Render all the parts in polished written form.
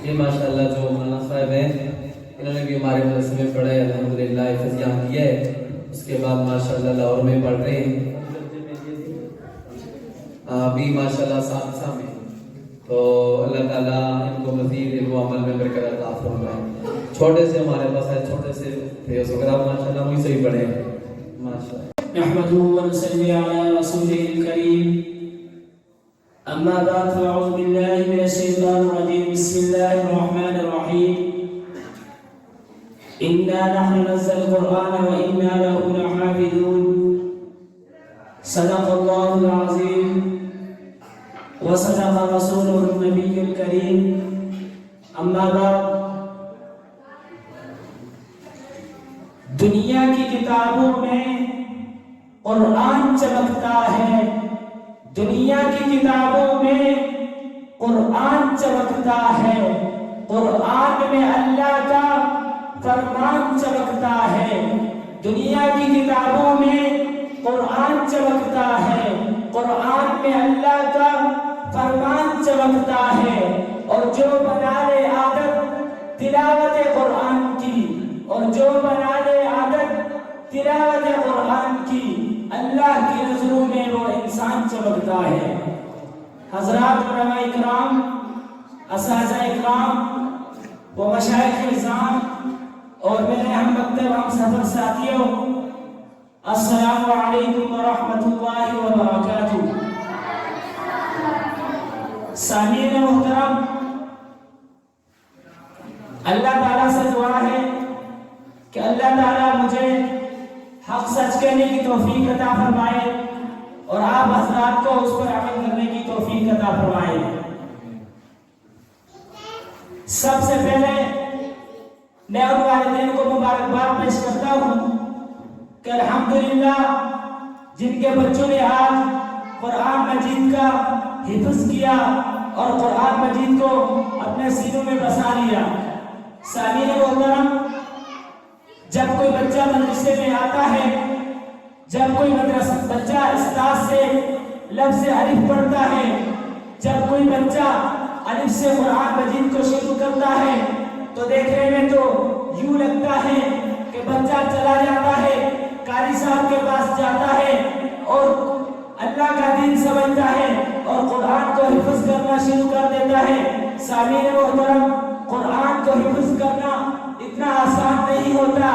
یہ ماشاءاللہ جو مولانا صاحب ہیں انہوں نے بھی ہمارے مدرسے میں پڑھا ہے، الحمدللہ حفظ یہاں کیا ہے، اس کے بعد ماشاءاللہ لاہور میں پڑھ رہے ہیں، ابھی ماشاءاللہ سامسا میں، تو اللہ تعالیٰ ان کو مزید علم و عمل میں برکت عطا فرمائے۔ چھوٹے سے ہمارے پاس ہے، چھوٹے سے تھے، اس وقت آپ ماشاءاللہ وہیں سے ہی پڑھے ہیں ماشاءاللہ۔ نحمده ونصلي على رسوله الكريم، أما بعد فأعوذ بالله من الشيطان الرجيم، بسم الله الرحمن الرحيم، إنا نحن نزل القرآن وإنا له لحافظون، صدق الله العظيم وصدق رسوله النبي الكريم، أما بعد دنیا کی کتابوں میں قرآن چمکتا ہے، دنیا کی کتابوں میں قرآن چمکتا ہے، قرآن میں اللہ کا فرمان چمکتا ہے، دنیا کی کتابوں میں قرآن چمکتا ہے، قرآن میں اللہ کا فرمان چمکتا ہے، اور جو بنا لے عادت تلاوت قرآن کی، اور جو بنا لے عادت تلاوت قرآن کی، اللہ کی نظروں میں وہ انسان چمکتا ہے۔ حضرات علماء اکرام، اساتذہ اکرام و مشائخ اعظام اور میرے ہم مکتب ہم سفر ساتھیوں، السلام علیکم ورحمۃ اللہ وبرکاتہ۔ سامعین محترم، اللہ تعالیٰ سے دعا ہے کہ اللہ تعالیٰ مجھے حق سچ کہنے کی توفیق عطا فرمائے اور آپ حضرات کو اس پر عمل کرنے کی توفیق عطا فرمائے۔ سب سے پہلے میں ان والدین کو مبارکباد پیش کرتا ہوں کہ الحمدللہ جن کے بچوں نے آج قرآن مجید کا حفظ کیا اور قرآن مجید کو اپنے سینوں میں بسا لیا۔ سامعین محترم، جب کوئی بچہ مدرسے میں آتا ہے، جب کوئی بچہ استاد سے لفظ الف پڑھتا ہے، جب کوئی بچہ الف سے قرآن مجید کو شروع کرتا ہے، تو دیکھنے میں تو یوں لگتا ہے کہ بچہ چلا جاتا ہے، قاری صاحب کے پاس جاتا ہے اور اللہ کا دین سمجھتا ہے اور قرآن کو حفظ کرنا شروع کر دیتا ہے۔ سامعین محترم، قرآن کو حفظ کرنا اتنا آسان نہیں ہوتا۔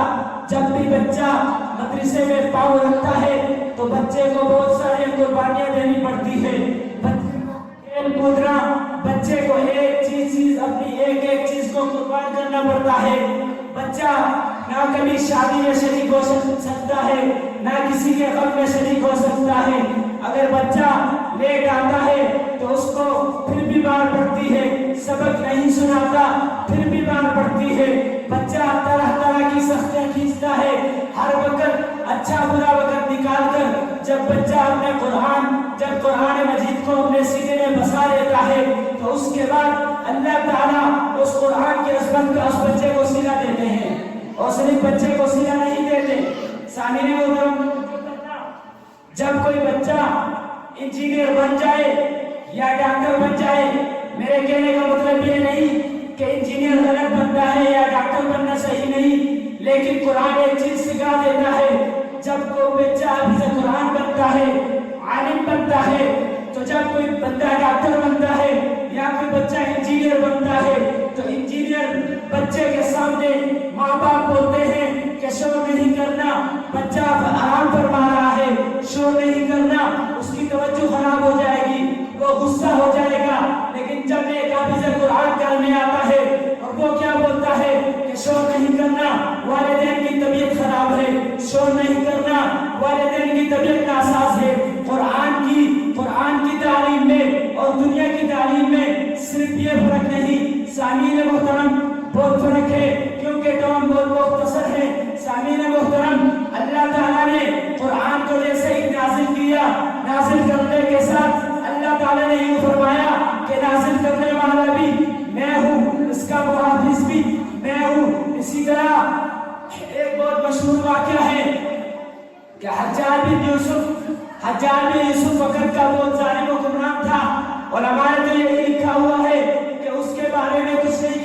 جب بھی بچہ مدرسے میں پاؤں رکھتا ہے تو بچے کو بہت ساری قربانیاں دینی پڑتی ہے، بچے کو کھیل کودنا، بچے کو ایک چیز اپنی ایک چیز کو قربان کرنا پڑتا ہے۔ بچہ نہ کبھی شادی میں شریک ہو سکتا ہے، نہ کسی کے غم میں شریک ہو سکتا ہے۔ اگر بچہ لیٹ آتا ہے تو اس کو پھر بھی مار پڑتی ہے، سبق نہیں سناتا پھر بھی مار پڑتی ہے۔ بچہ طرح طرح کی سختیاں کھینچتا ہے، ہر وقت اچھا برا وقت نکال کر جب بچہ اپنے جب قرآن مجید کو اپنے سینے میں بسا لیتا ہے تو اس کے بعد اللہ تعالیٰ اس قرآن کی عظمت کا اس بچے کو سینہ دیتے ہیں، اور صرف بچے کو سینہ نہیں دیتے۔ سامعین محترم، جب کوئی بچہ انجینئر بن جائے یا ڈاکٹر بن جائے، میرے کہنے کا مطلب یہ نہیں کہ انجینئر غلط بنتا ہے یا ڈاکٹر بننا صحیح نہیں، لیکن قرآن ایک چیز سکھا دیتا ہے۔ جب کوئی بچہ حافظ قرآن بنتا ہے، عالم بنتا ہے، تو جب کوئی بندہ ڈاکٹر بنتا ہے یا کوئی بچہ انجینئر بنتا ہے تو انجینئر بچے کے سامنے ماں باپ بولتے ہیں کہ شور نہیں کرنا، بچہ آرام فرما رہا ہے، شور نہیں کرنا، اس کی توجہ خراب ہو جائے گی، وہ غصہ ہو جائے گا۔ لیکن جب ایک حافظ قرآن کرنے آتا ہے اور وہ کیا بولتا ہے کہ شور نہیں کرنا، والدین کی طبیعت خراب ہے، شور نہیں کرنا، والدین کی طبیعت ناساز ہے۔ قرآن کی تعلیم میں اور دنیا کی تعلیم میں صرف یہ فرق نہیں، سامعین محترم بہت فرق ہے، کیونکہ ٹون بہت مختصر ہے۔ سامعین محترم، اللہ تعالیٰ نے قرآن کو جیسے ہی نازل کیا، نازل کرنے کے ساتھ اللہ تعالیٰ نے یہ فرمایا کہ نازل کرنے والا بھی میں ہوں، اس کا محافظ بھی میں ہوں۔ اسی طرح ایک بہت مشہور واقعہ ہے کہ حجاج بن یوسف وقت کا بہت ظالم و گمراہ تھا، علماء نے تو یہی لکھا ہوا ہے کہ اس کے بارے میں کچھ نہیں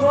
2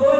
2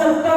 70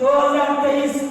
2023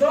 2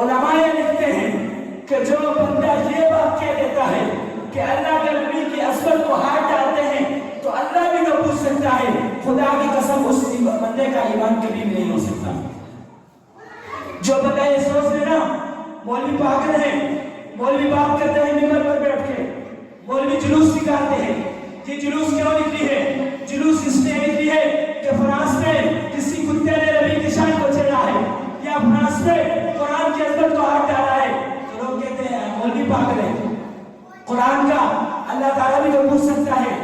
علماء لکھتے ہیں کہ جو بندہ یہ بات کہہ دیتا ہے کہ اللہ کے نبی کی عصمت کو ہاتھ ڈالتے ہیں تو اللہ بھی نہ پوچھ سکتا ہے، خدا کی قسم اس بندے کا ایمان کبھی بھی نہیں ہو سکتا۔ جو بندہ یہ سوچ لینا مولوی پاگل ہے، مولوی بات کرتے ہیں ممبر پر بیٹھ کے، مولوی جلوس نکالتے ہیں، یہ جلوس کیوں نکلی ہے؟ جلوس اس لیے نکلی ہے کہ فرانس میں کسی کتے نے نبی کی شان کو چھیڑا ہے، یا فرانس میں قرآن کی عظمت کو ہاتھ ڈالا ہے، تو لوگ کہتے ہیں مولوی پاگل ہے۔ قرآن کا اللہ تعالیٰ بھی تو پوچھ سکتا ہے،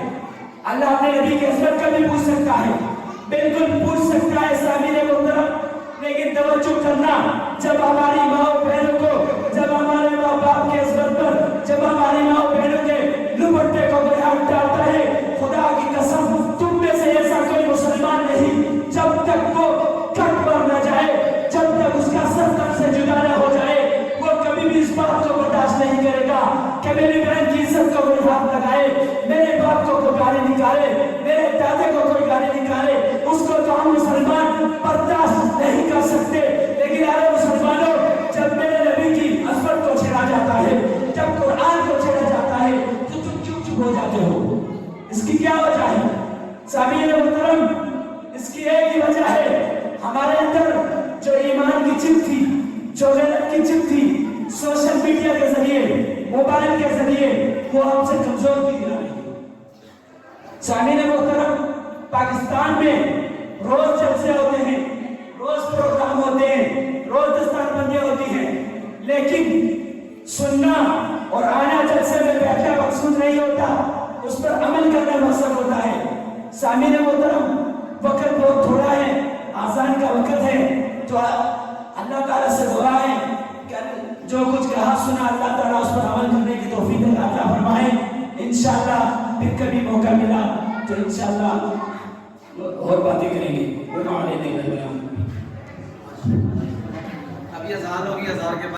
اللہ اپنے نبی کی عظمت کا بھی پوچھ سکتا ہے، بالکل پوچھ سکتا ہے سامعین محترم، لیکن توجہ کرنا، جب ہماری ماں بہنوں کو، جب ہمارے ماں باپ کی عظمت پر، جب ہماری ماں بہنوں کے دوپٹے کو کوئی ہاتھ ڈالتا ہے، خدا کی قسم تم میں سے ایسا کوئی مسلمان نہیں جب تک وہ کٹ پر نہ جائے، جب تک اس کا سر تن سے جدا نہ ہو جائے، وہ کبھی بھی اس بات کو برداشت نہیں کرے گا کہ میری بہن کی عزت کو کوئی ہاتھ لگائے، میرے باپ کو کوئی گالی نکالے، میرے دادے کو کوئی گالی نکالے، اس کو تو ہم مسلمان برداشت نہیں کر سکتے۔ لیکن اے مسلمانوں، جب میرے نبی کی عظمت کو چھیڑا جاتا ہے، جب قرآن کو چھیڑا جاتا ہے تو تم چپ ہو جاتے ہو۔ اس کی کیا وجہ ہے سامعین محترم؟ اس کی ایک ہی وجہ ہے، ہمارے اندر جو ایمان کی چپ تھی، جو غیرت کی چپ تھی، سوشل میڈیا کے ذریعے، موبائل کے ذریعے وہ ہم سے کمزور کی جا رہی ہے۔ سامعین محترم، پاکستان میں روز جلسے ہوتے ہیں، روز پروگرام ہوتے ہیں، روز دستار بندیاں ہوتی ہیں، لیکن سننا اور آنا جلسے میں بیٹھنا مقصود نہیں ہوتا، اس پر عمل کرنا مقصد ہوتا ہے۔ سامعین محترم، وقت بہت تھوڑا ہے، آذان کا وقت ہے، تو اللہ تعالیٰ سے دعا ہے کہ جو کچھ کہا سنا اللہ تعالیٰ اس پر عمل کرنے کی توفیق عطا فرمائے۔ انشاءاللہ پھر کبھی موقع ملا تو انشاءاللہ اور باتیں کریں گے۔ ابھی اذان ہوگی، اذان کے بعد